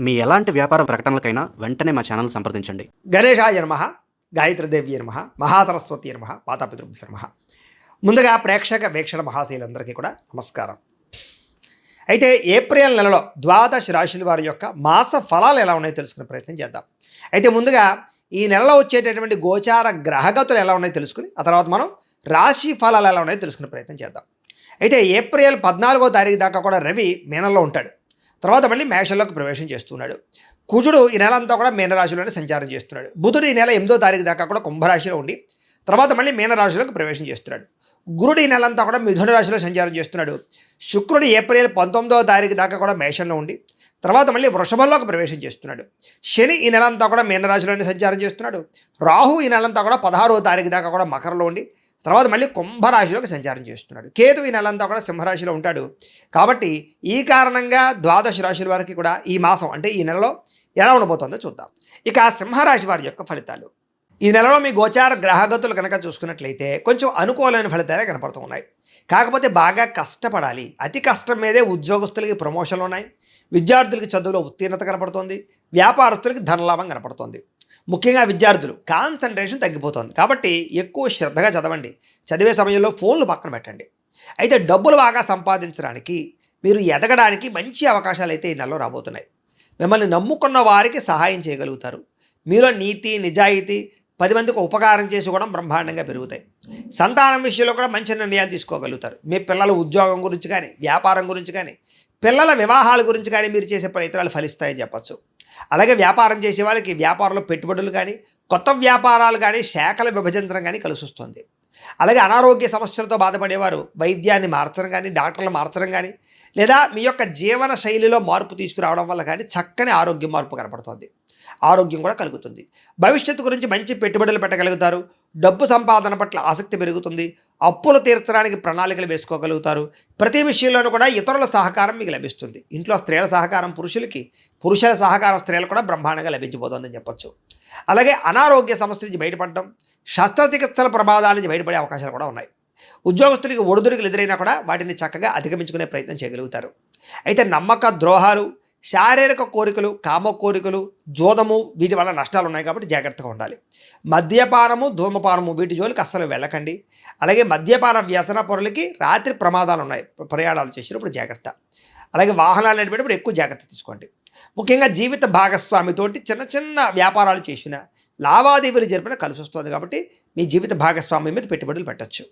మీ ఎలాంటి వ్యాపార ప్రకటనలకైనా వెంటనే మా ఛానల్ సంప్రదించండి. గణేశాయ నమః, గాయత్రీదేవి నమః, మహాసరస్వతి నమః, మాతాపితృభ్యో నమః. ముందుగా ప్రేక్షక వీక్షణ మహాశీలందరికీ కూడా నమస్కారం. అయితే ఏప్రిల్ నెలలో ద్వాదశ రాశుల వారి యొక్క మాస ఫలాలు ఎలా ఉన్నాయో తెలుసుకునే ప్రయత్నం చేద్దాం. అయితే ముందుగా ఈ నెలలో వచ్చేటటువంటి గోచార గ్రహగతులు ఎలా ఉన్నాయో తెలుసుకుని ఆ తర్వాత మనం రాశి ఫలాలు ఎలా ఉన్నాయో తెలుసుకునే ప్రయత్నం చేద్దాం. అయితే ఏప్రిల్ 14వ తారీఖు దాకా కూడా రవి మీనంలో ఉంటాడు. తర్వాత మళ్ళీ మేషంలోకి ప్రవేశం చేస్తున్నాడు. కుజుడు ఈ నెల అంతా కూడా మీనరాశిలోనే సంచారం చేస్తున్నాడు. బుధుడు ఈ నెల 8వ తారీఖు దాకా కూడా కుంభరాశిలో ఉండి తర్వాత మళ్ళీ మీనరాశిలోకి ప్రవేశం చేస్తున్నాడు. గురుడు ఈ నెలంతా కూడా మిథున రాశిలో సంచారం చేస్తున్నాడు. శుక్రుడు ఏప్రిల్ 19వ తారీఖు దాకా కూడా మేషంలో ఉండి తర్వాత మళ్ళీ వృషభంలోకి ప్రవేశం చేస్తున్నాడు. శని ఈ నెలంతా కూడా మీనరాశిలోనే సంచారం చేస్తున్నాడు. రాహు ఈ నెలంతా కూడా 16వ తారీఖు దాకా కూడా మకరంలో ఉండి తర్వాత మళ్ళీ కుంభరాశిలోకి సంచారం చేస్తున్నాడు. కేతు ఈ నెలంతా కూడా సింహరాశిలో ఉంటాడు. కాబట్టి ఈ కారణంగా ద్వాదశ రాశుల వారికి కూడా ఈ మాసం అంటే ఈ నెలలో ఎలా ఉండబోతుందో చూద్దాం. ఇక సింహరాశి వారి యొక్క ఫలితాలు. ఈ నెలలో మీ గోచార గ్రహగతులు కనుక చూసుకున్నట్లయితే కొంచెం అనుకూలమైన ఫలితాలే కనపడుతూ ఉన్నాయి. కాకపోతే బాగా కష్టపడాలి. అతి కష్టం మీదే ఉద్యోగస్తులకి ప్రమోషన్లు ఉన్నాయి, విద్యార్థులకి చదువులో ఉత్తీర్ణత కనపడుతోంది, వ్యాపారస్తులకి ధనలాభం కనపడుతోంది. ముఖ్యంగా విద్యార్థులు కాన్సన్ట్రేషన్ తగ్గిపోతుంది. కాబట్టి ఎక్కువ శ్రద్ధగా చదవండి. చదివే సమయంలో ఫోన్లు పక్కన పెట్టండి. అయితే డబ్బులు బాగా సంపాదించడానికి మీరు ఎదగడానికి మంచి అవకాశాలు అయితే ఈ నెలలో రాబోతున్నాయి. మిమ్మల్ని నమ్ముకున్న వారికి సహాయం చేయగలుగుతారు. మీలో నీతి నిజాయితీ 10 మందికి ఉపకారం చేసుకోవడం బ్రహ్మాండంగా పెరుగుతాయి. సంతానం విషయంలో కూడా మంచి నిర్ణయాలు తీసుకోగలుగుతారు. మీ పిల్లల ఉద్యోగం గురించి కానీ వ్యాపారం గురించి కానీ పిల్లల వివాహాల గురించి కానీ మీరు చేసే ప్రయత్నాలు ఫలిస్తాయని చెప్పచ్చు. అలాగే వ్యాపారం చేసే వాళ్ళకి వ్యాపారంలో పెట్టుబడులు కానీ కొత్త వ్యాపారాలు కానీ శాఖల విభజించడం కానీ కలిసి వస్తుంది. అలాగే అనారోగ్య సమస్యలతో బాధపడేవారు వైద్యాన్ని మార్చడం కానీ డాక్టర్లు మార్చడం కానీ లేదా మీ యొక్క జీవన శైలిలో మార్పు తీసుకురావడం వల్ల కానీ చక్కని ఆరోగ్య మార్పు కనపడుతుంది. ఆరోగ్యం కూడా కలుగుతుంది. భవిష్యత్తు గురించి మంచి పెట్టుబడులు పెట్టగలుగుతారు. డబ్బు సంపాదన పట్ల ఆసక్తి పెరుగుతుంది. అప్పులు తీర్చడానికి ప్రణాళికలు వేసుకోగలుగుతారు. ప్రతి విషయంలోనూ కూడా ఇతరుల సహకారం మీకు లభిస్తుంది. ఇంట్లో స్త్రీల సహకారం పురుషులకి, పురుషుల సహకారం స్త్రీలకు కూడా బ్రహ్మాండంగా లభించబోతోందని చెప్పొచ్చు. అలాగే అనారోగ్య సమస్య నుంచి బయటపడడం, శస్త్రచికిత్సల ప్రమాదాల నుంచి బయటపడే అవకాశాలు కూడా ఉన్నాయి. ఉద్యోగస్తులకి ఒడిదుడుకులు ఎదురైనా కూడా వాటిని చక్కగా అధిగమించుకునే ప్రయత్నం చేయగలుగుతారు. అయితే నమ్మక ద్రోహాలు, శారీరక కోరికలు, కామ కోరికలు, జోదము వీటి వల్ల నష్టాలు ఉన్నాయి. కాబట్టి జాగ్రత్తగా ఉండాలి. మద్యపానము, ధూమపానము వీటి జోలికి అస్సలు వెళ్ళకండి. అలాగే మద్యపాన వ్యసన పరులకి రాత్రి ప్రమాదాలు ఉన్నాయి. ప్రయాణాలు చేసినప్పుడు జాగ్రత్త. అలాగే వాహనాలు నడిపేటప్పుడు ఎక్కువ జాగ్రత్త తీసుకోండి. ముఖ్యంగా జీవిత భాగస్వామితోటి చిన్న చిన్న వ్యాపారాలు చేసిన లావాదేవీలు జరిపిన కలిసి వస్తుంది. కాబట్టి మీ జీవిత భాగస్వామి మీద పెట్టుబడులు పెట్టచ్చు.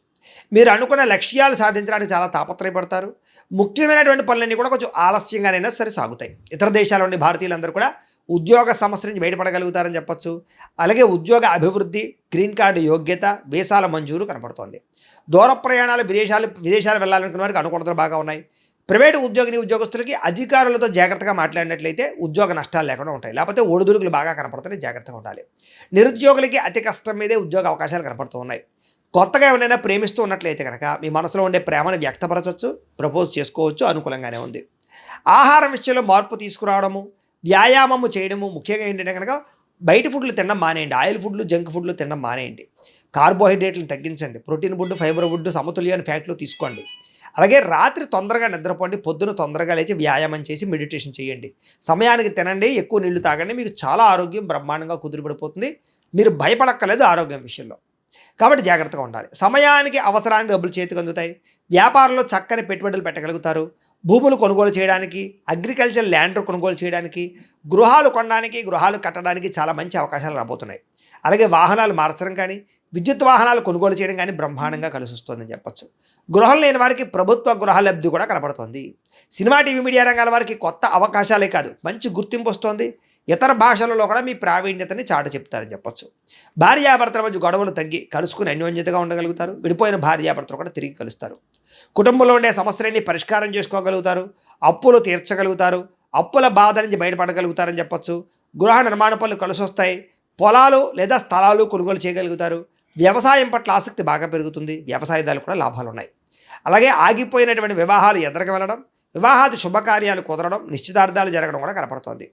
మీరు అనుకున్న లక్ష్యాలు సాధించడానికి చాలా తాపత్రయపడతారు. ముఖ్యమైనటువంటి పనులన్నీ కూడా కొంచెం ఆలస్యంగానైనా సరే సాగుతాయి. ఇతర దేశాల నుండి భారతీయులందరూ కూడా ఉద్యోగ సమస్య నుంచి బయటపడగలుగుతారని చెప్పచ్చు. అలాగే ఉద్యోగ అభివృద్ధి, గ్రీన్ కార్డు యోగ్యత, వీసాల మంజూరు కనపడుతోంది. దూర ప్రయాణాలు, విదేశాలు వెళ్ళాలనుకున్న వారికి అనుకూలతలు బాగా ఉన్నాయి. ప్రైవేటు ఉద్యోగస్తులకి అధికారులతో జాగ్రత్తగా మాట్లాడినట్లయితే ఉద్యోగ నష్టాలు లేకుండా ఉంటాయి. లేకపోతే ఒడిదుడుకులు బాగా కనపడుతున్నాయి, జాగ్రత్తగా ఉండాలి. నిరుద్యోగులకి అతి కష్టం మీదే ఉద్యోగ అవకాశాలు కనపడుతూ ఉన్నాయి. కొత్తగా ఎవరైనా ప్రేమిస్తూ ఉన్నట్లయితే కనుక మీ మనసులో ఉండే ప్రేమను వ్యక్తపరచవచ్చు, ప్రపోజ్ చేసుకోవచ్చు, అనుకూలంగానే ఉంది. ఆహారం విషయంలో మార్పు తీసుకురావడము, వ్యాయామము చేయడము, ముఖ్యంగా ఏంటంటే కనుక బయట ఫుడ్లు తినడం మానేయండి. ఆయిల్ ఫుడ్లు, జంక్ ఫుడ్లు తినడం మానేయండి. కార్బోహైడ్రేట్లను తగ్గించండి. ప్రోటీన్ ఫుడ్, ఫైబర్ ఫుడ్, సమతుల్యమైన ఫ్యాట్లు తీసుకోండి. అలాగే రాత్రి తొందరగా నిద్రపోండి. పొద్దున తొందరగా లేచి వ్యాయామం చేసి మెడిటేషన్ చేయండి. సమయానికి తినండి, ఎక్కువ నీళ్లు తాగండి. మీకు చాలా ఆరోగ్యం బ్రహ్మాండంగా కుదిరిపడిపోతుంది. మీరు భయపడక్కర్లేదు ఆరోగ్యం విషయంలో. కాబట్టి జాగ్రత్తగా ఉండాలి. సమయానికి అవసరానికి డబ్బులు చేతికి అందుతాయి. వ్యాపారంలో చక్కని పెట్టుబడులు పెట్టగలుగుతారు. భూములు కొనుగోలు చేయడానికి, అగ్రికల్చర్ ల్యాండ్ కొనుగోలు చేయడానికి, గృహాలు కొనడానికి, గృహాలు కట్టడానికి చాలా మంచి అవకాశాలు రాబోతున్నాయి. అలాగే వాహనాలు మార్చడం కానీ విద్యుత్ వాహనాలు కొనుగోలు చేయడం కానీ బ్రహ్మాండంగా కలిసి వస్తుందని చెప్పచ్చు. గృహం లేని వారికి ప్రభుత్వ గృహ లబ్ధి కూడా కనపడుతుంది. సినిమా, టీవీ, మీడియా రంగాల వారికి కొత్త అవకాశాలే కాదు మంచి గుర్తింపు వస్తుంది. ఇతర భాషలలో కూడా మీ ప్రావీణ్యతని చాటు చెప్తారని చెప్పచ్చు. భార్యాభర్తల మధ్య గొడవలు తగ్గి కలుసుకుని అన్యోన్యతగా ఉండగలుగుతారు. విడిపోయిన భార్యాభర్తలు కూడా తిరిగి కలుస్తారు. కుటుంబంలో ఉండే సమస్యలన్నీ పరిష్కారం చేసుకోగలుగుతారు. అప్పులు తీర్చగలుగుతారు. అప్పుల బాధ నుంచి బయటపడగలుగుతారని చెప్పచ్చు. గృహ నిర్మాణ పనులు కలిసి వస్తాయి. పొలాలు లేదా స్థలాలు కొనుగోలు చేయగలుగుతారు. వ్యవసాయం పట్ల ఆసక్తి బాగా పెరుగుతుంది. వ్యవసాయదారులు కూడా లాభాలు ఉన్నాయి. అలాగే ఆగిపోయినటువంటి వివాహాలు ఎదురుకు వెళ్ళడం, వివాహాది శుభకార్యాలు కుదరడం, నిశ్చితార్థాలు జరగడం కూడా కనపడుతోంది.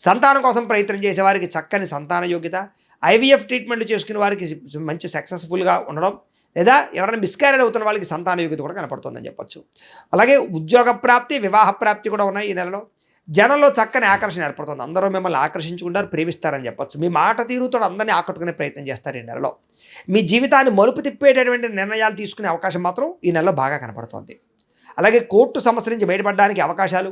సంతానం కోసం ప్రయత్నం చేసేవారికి చక్కని సంతాన యోగ్యత, ఐవీఎఫ్ ట్రీట్మెంట్ చేసుకునే వారికి మంచి సక్సెస్ఫుల్గా ఉండడం, లేదా ఎవరైనా మిస్క్యారేజ్ అవుతున్న వాళ్ళకి సంతాన యోగ్యత కూడా కనపడుతుందని చెప్పొచ్చు. అలాగే ఉద్యోగ ప్రాప్తి, వివాహ ప్రాప్తి కూడా ఉన్నాయి ఈ నెలలో. జనంలో చక్కని ఆకర్షణ ఏర్పడుతుంది. అందరూ మిమ్మల్ని ఆకర్షించుకుంటారు, ప్రేమిస్తారని చెప్పొచ్చు. మీ మాట తీరుతో అందరినీ ఆకట్టుకునే ప్రయత్నం చేస్తారు ఈ నెలలో. మీ జీవితాన్ని మలుపు తిప్పేటటువంటి నిర్ణయాలు తీసుకునే అవకాశం మాత్రం ఈ నెలలో బాగా కనపడుతోంది. అలాగే కోర్టు సమస్య నుంచి బయటపడడానికి అవకాశాలు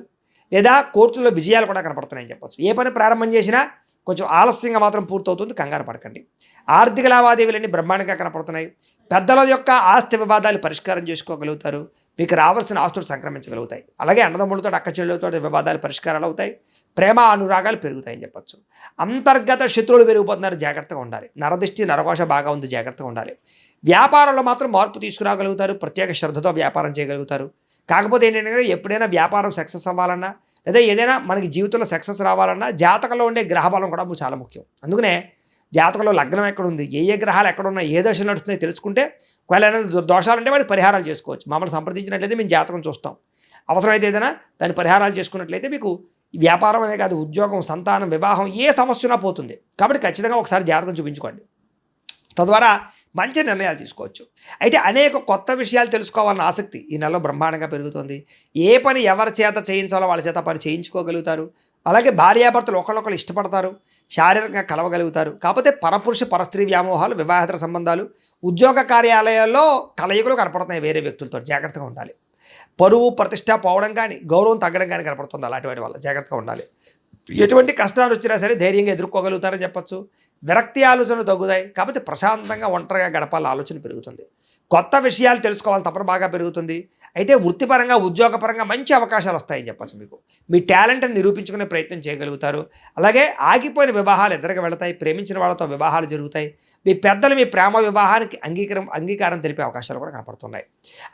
లేదా కోర్టులో విజయాలు కూడా కనపడుతున్నాయని చెప్పొచ్చు. ఏ పని ప్రారంభం చేసినా కొంచెం ఆలస్యంగా మాత్రం పూర్తవుతుంది, కంగారు పడకండి. ఆర్థిక లావాదేవీలన్నీ బ్రహ్మాండంగా కనపడుతున్నాయి. పెద్దల యొక్క ఆస్తి వివాదాలు పరిష్కారం చేసుకోగలుగుతారు. మీకు రావాల్సిన ఆస్తులు సంక్రమించగలుగుతాయి. అలాగే అన్నదమ్ములతో అక్క చెల్లెలతో వివాదాలు పరిష్కారాలు అవుతాయి. ప్రేమ అనురాగాలు పెరుగుతాయని చెప్పొచ్చు. అంతర్గత శత్రువులు పెరిగిపోతున్నారు, జాగ్రత్తగా ఉండాలి. నరదిష్టి నరకోశ బాగా ఉంది, జాగ్రత్తగా ఉండాలి. వ్యాపారంలో మాత్రం మార్పు తీసుకురాగలుగుతారు, ప్రత్యేక శ్రద్ధతో వ్యాపారం చేయగలుగుతారు. కాకపోతే ఏంటంటే ఎప్పుడైనా వ్యాపారం సక్సెస్ అవ్వాలన్నా లేదా ఏదైనా మనకి జీవితంలో సక్సెస్ రావాలన్నా జాతకంలో ఉండే గ్రహబలం కూడా చాలా ముఖ్యం. అందుకనే జాతకంలో లగ్నం ఎక్కడుంది, ఏ గ్రహాలు ఎక్కడున్నాయి, ఏ దశ నడుస్తున్నాయో తెలుసుకుంటే ఒకవేళ ఏదైనా దోషాలు ఉంటే వాటి పరిహారాలు చేసుకోవచ్చు. మమ్మల్ని సంప్రదించినట్లయితే మేము జాతకం చూస్తాం. అవసరమైతే ఏదైనా దాని పరిహారాలు చేసుకున్నట్లయితే మీకు వ్యాపారం అనే కాదు, ఉద్యోగం, సంతానం, వివాహం ఏ సమస్య ఉన్నా పోతుంది. కాబట్టి ఖచ్చితంగా ఒకసారి జాతకం చూపించుకోండి. తద్వారా మంచి నిర్ణయాలు తీసుకోవచ్చు. అయితే అనేక కొత్త విషయాలు తెలుసుకోవాలన్న ఆసక్తి ఈ నెలలో బ్రహ్మాండంగా పెరుగుతుంది. ఏ పని ఎవరి చేత చేయించాలో వాళ్ళ చేత పని చేయించుకోగలుగుతారు. అలాగే భార్యాభర్తలు ఒకళ్ళొకళ్ళు ఇష్టపడతారు, శారీరకంగా కలవగలుగుతారు. కాకపోతే పరపురుష పరస్త్రీ వ్యామోహాలు, వివాహేతర సంబంధాలు, ఉద్యోగ కార్యాలయాల్లో కలయికలు కనపడుతున్నాయి వేరే వ్యక్తులతో, జాగ్రత్తగా ఉండాలి. పరువు ప్రతిష్ట పోవడం కానీ గౌరవం తగ్గడం కానీ కనపడుతుంది. అలాంటి వాటి వల్ల జాగ్రత్తగా ఉండాలి. ఎటువంటి కష్టాలు వచ్చినా సరే ధైర్యంగా ఎదుర్కోగలుగుతారని చెప్పొచ్చు. విరక్తి ఆలోచనలు తగ్గుతాయి. కాబట్టి ప్రశాంతంగా ఒంటరిగా గడపాల ఆలోచన పెరుగుతుంది. కొత్త విషయాలు తెలుసుకోవాలి తపన బాగా పెరుగుతుంది. అయితే వృత్తిపరంగా ఉద్యోగపరంగా మంచి అవకాశాలు వస్తాయని చెప్పచ్చు. మీకు మీ టాలెంట్ని నిరూపించుకునే ప్రయత్నం చేయగలుగుతారు. అలాగే ఆగిపోయిన వివాహాలు ఎదురుగా వెళతాయి. ప్రేమించిన వాళ్ళతో వివాహాలు జరుగుతాయి. మీ పెద్దలు మీ ప్రేమ వివాహానికి అంగీకారం తెలిపే అవకాశాలు కూడా కనపడుతున్నాయి.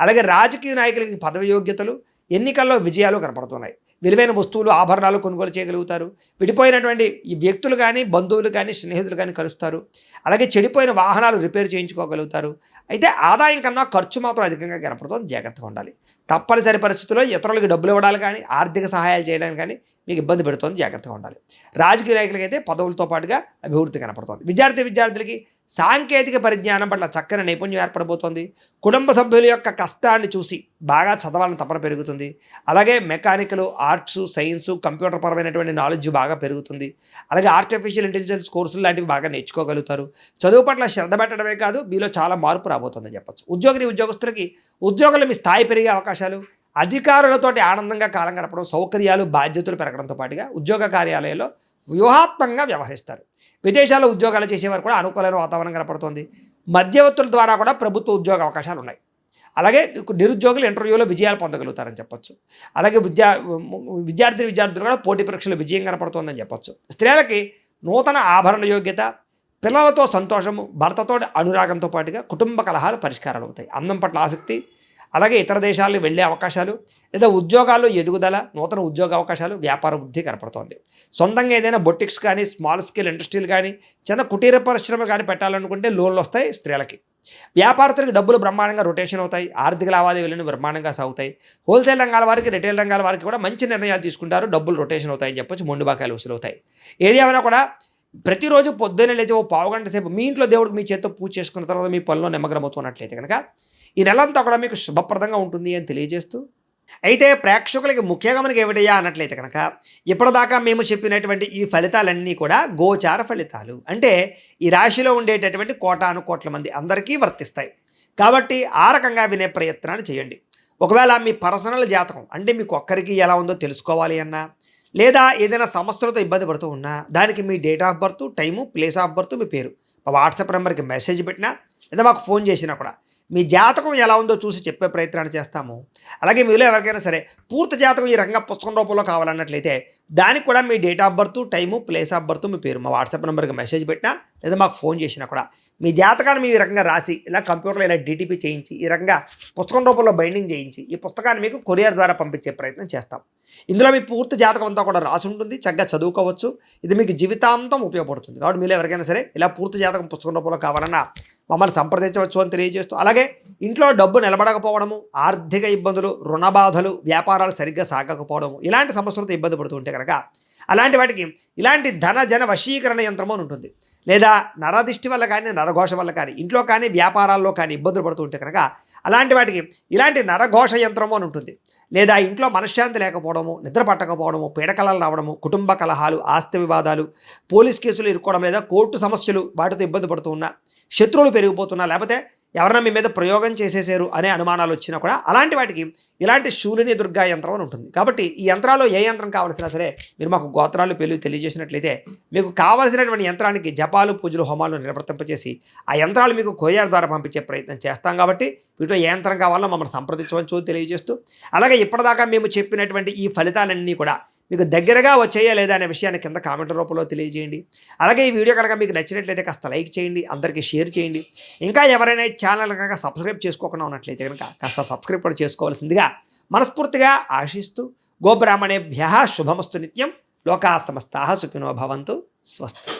అలాగే రాజకీయ నాయకులకి పదవి యోగ్యతలు, ఎన్నికల్లో విజయాలు కనపడుతున్నాయి. విలువైన వస్తువులు, ఆభరణాలు కొనుగోలు చేయగలుగుతారు. విడిపోయినటువంటి ఈ వ్యక్తులు కానీ, బంధువులు కానీ, స్నేహితులు కానీ కలుస్తారు. అలాగే చెడిపోయిన వాహనాలు రిపేర్ చేయించుకోగలుగుతారు. అయితే ఆదాయం కన్నా ఖర్చు మాత్రం అధికంగా కనపడుతుంది, జాగ్రత్తగా ఉండాలి. తప్పనిసరి పరిస్థితుల్లో ఇతరులకు డబ్బులు ఇవ్వడాలు కానీ, ఆర్థిక సహాయాలు చేయడానికి కానీ మీకు ఇబ్బంది పెడుతుంది, జాగ్రత్తగా ఉండాలి. రాజకీయ నాయకులకి అయితే పదవులతో పాటుగా అభివృద్ధి కనపడుతుంది. విద్యార్థులకి సాంకేతిక పరిజ్ఞానం పట్ల చక్కని నైపుణ్యం ఏర్పడబోతోంది. కుటుంబ సభ్యుల యొక్క కష్టాన్ని చూసి బాగా చదవాలని తపన పెరుగుతుంది. అలాగే మెకానికల్, ఆర్ట్స్, సైన్స్, కంప్యూటర్ పరమైనటువంటి నాలెడ్జ్ బాగా పెరుగుతుంది. అలాగే ఆర్టిఫిషియల్ ఇంటెలిజెన్స్ కోర్సులు లాంటివి బాగా నేర్చుకోగలుగుతారు. చదువు పట్ల శ్రద్ధ పెట్టడమే కాదు, మీలో చాలా మార్పు రాబోతుందని చెప్పచ్చు. ఉద్యోగస్తులకి ఉద్యోగంలో మీ స్థాయి పెరిగే అవకాశాలు, అధికారులతోటి ఆనందంగా కాలం గడపడం, సౌకర్యాలు, బాధ్యతలు పెరగడంతో పాటుగా ఉద్యోగ కార్యాలయంలో వ్యూహాత్మకంగా వ్యవహరిస్తారు. విదేశాల్లో ఉద్యోగాలు చేసేవారు కూడా అనుకూలమైన వాతావరణం కనపడుతుంది. మధ్యవర్తుల ద్వారా కూడా ప్రభుత్వ ఉద్యోగ అవకాశాలు ఉన్నాయి. అలాగే నిరుద్యోగులు ఇంటర్వ్యూలో విజయాలు పొందగలుగుతారని చెప్పొచ్చు. అలాగే విద్యార్థులు కూడా పోటీ పరీక్షలో విజయం కనపడుతుందని చెప్పొచ్చు. స్త్రీలకి నూతన ఆభరణ యోగ్యత, పిల్లలతో సంతోషము, భర్తతో అనురాగంతో పాటుగా కుటుంబ కలహాలు పరిష్కారాలు అవుతాయి. అందం పట్ల ఆసక్తి, అలాగే ఇతర దేశాలకు వెళ్ళే అవకాశాలు లేదా ఉద్యోగాల్లో ఎదుగుదల, నూతన ఉద్యోగ అవకాశాలు, వ్యాపార వృద్ధి కనపడుతోంది. సొంతంగా ఏదైనా బొటిక్స్ కానీ, స్మాల్ స్కేల్ ఇండస్ట్రీలు కానీ, చిన్న కుటీర పరిశ్రమలు కానీ పెట్టాలనుకుంటే లోన్లు వస్తాయి స్త్రీలకి. వ్యాపారస్తులకు డబ్బులు బ్రహ్మాండంగా రొటేషన్ అవుతాయి. ఆర్థిక లావాదేవీలను బ్రహ్మాండంగా సాగుతాయి. హోల్సేల్ రంగాల వారికి, రిటైల్ రంగాల వారికి కూడా మంచి నిర్ణయాలు తీసుకుంటారు. డబ్బులు రొటేషన్ అవుతాయి అని చెప్పొచ్చు. మొండి బాకాయలు వసూలు అవుతాయి. ఏది ఏమైనా కూడా ప్రతిరోజు పొద్దున్నే లేచి ఓ పావుగంట సేపు మీ ఇంట్లో దేవుడికి మీ చేత్తో పూజ చేసుకున్న తర్వాత మీ పనిలో నిమగ్నమవుతున్నట్లయితే కనుక ఈ నెలంతా కూడా మీకు శుభప్రదంగా ఉంటుంది అని తెలియజేస్తూ, అయితే ప్రేక్షకులకి ముఖ్యంగా మనకి ఏమిటయ్యా అన్నట్లయితే కనుక ఇప్పటిదాకా మేము చెప్పినటువంటి ఈ ఫలితాలన్నీ కూడా గోచార ఫలితాలు. అంటే ఈ రాశిలో ఉండేటటువంటి కోటాను కోట్ల మంది అందరికీ వర్తిస్తాయి. కాబట్టి ఆ రకంగా వినే ప్రయత్నాన్ని చేయండి. ఒకవేళ మీ పర్సనల్ జాతకం అంటే మీకు ఒక్కరికి ఎలా ఉందో తెలుసుకోవాలి అన్నా, లేదా ఏదైనా సమస్యలతో ఇబ్బంది పడుతూ ఉన్నా, దానికి మీ date of birth, time, place of birth, మీ పేరు మా వాట్సాప్ నెంబర్కి మెసేజ్ పెట్టినా లేదా మాకు ఫోన్ చేసినా కూడా మీ జాతకం ఎలా ఉందో చూసి చెప్పే ప్రయత్నాన్ని చేస్తాము. అలాగే మీలో ఎవరికైనా సరే పూర్తి జాతకం ఈ రంగ పుస్తకం రూపంలో కావాలన్నట్లయితే దానికి కూడా మీ date of birth, time, place of birth, మీ పేరు మా వాట్సాప్ నెంబర్కి మెసేజ్ పెట్టినా లేదా మాకు ఫోన్ చేసినా కూడా మీ జాతకాన్ని మీ రకంగా రాసి ఇలా కంప్యూటర్లో ఇలా డిటిపి చేయించి ఈ రకంగా పుస్తకం రూపంలో బైండింగ్ చేయించి ఈ పుస్తకాన్ని మీకు కొరియర్ ద్వారా పంపించే ప్రయత్నం చేస్తాం. ఇందులో మీ పూర్తి జాతకం అంతా కూడా రాసి ఉంటుంది, చక్కగా చదువుకోవచ్చు. ఇది మీకు జీవితాంతం ఉపయోగపడుతుంది. కాబట్టి మీరు ఎవరికైనా సరే ఇలా పూర్తి జాతకం పుస్తకం రూపంలో కావాలన్నా మమ్మల్ని సంప్రదించవచ్చు అని తెలియజేస్తూ, అలాగే ఇంట్లో డబ్బు నిలబడకపోవడము, ఆర్థిక ఇబ్బందులు, రుణ బాధలు, వ్యాపారాలు సరిగ్గా సాగకపోవడము, ఇలాంటి సమస్యలతో ఇబ్బంది పడుతూ ఉంటే కనుక అలాంటి వాటికి ఇలాంటి జన వశీకరణ యంత్రము అని ఉంటుంది. లేదా నరదిష్టి వల్ల కానీ, నరఘోష వల్ల కానీ, ఇంట్లో కానీ వ్యాపారాల్లో కానీ ఇబ్బందులు పడుతూ ఉంటే కనుక అలాంటి వాటికి ఇలాంటి నరఘోష యంత్రము అని ఉంటుంది. లేదా ఇంట్లో మనశ్శాంతి లేకపోవడము, నిద్ర పట్టకపోవడము, పీడకలలు రావడము, కుటుంబ కలహాలు, ఆస్తి వివాదాలు, పోలీస్ కేసులు ఇరుక్కోవడం, లేదా కోర్టు సమస్యలు వాటితో ఇబ్బంది పడుతూ ఉన్నా, శత్రువులు పెరిగిపోతున్నా, లేకపోతే ఎవరన్నా మీ మీద ప్రయోగం చేసేసారు అనే అనుమానాలు వచ్చినా కూడా అలాంటి వాటికి ఇలాంటి శూలిని దుర్గా యంత్రం అని ఉంటుంది. కాబట్టి ఈ యంత్రాలు ఏ యంత్రం కావాల్సినా సరే మీరు మాకు గోత్రాలు పేర్లు తెలియజేసినట్లయితే మీకు కావలసినటువంటి యంత్రానికి జపాలు, పూజలు, హోమాలు నిర్వర్తింపజేసి ఆ యంత్రాలు మీకు కొరియర్ ద్వారా పంపించే ప్రయత్నం చేస్తాం. కాబట్టి వీటిలో ఏ యంత్రం కావాలో మమ్మల్ని సంప్రదించవచ్చు తెలియజేస్తూ, అలాగే ఇప్పటిదాకా మేము చెప్పినటువంటి ఈ ఫలితాలన్నీ కూడా మీకు దగ్గరగా వచ్చేయా లేదా అనే విషయాన్ని కింద కామెంట్ రూపంలో తెలియజేయండి. అలాగే ఈ వీడియో కనుక మీకు నచ్చినట్లయితే కాస్త లైక్ చేయండి, అందరికీ షేర్ చేయండి. ఇంకా ఎవరైనా ఈ ఛానల్ కనుక సబ్స్క్రైబ్ చేసుకోకుండా ఉన్నట్లయితే కనుక కాస్త సబ్స్క్రైబ్ కూడా చేసుకోవాల్సిందిగా మనస్ఫూర్తిగా ఆశిస్తూ, గోబ్రాహ్మణేభ్యః శుభమస్తు నిత్యం, లోకా సమస్తాః సుఖినో భవంతు, స్వస్తి.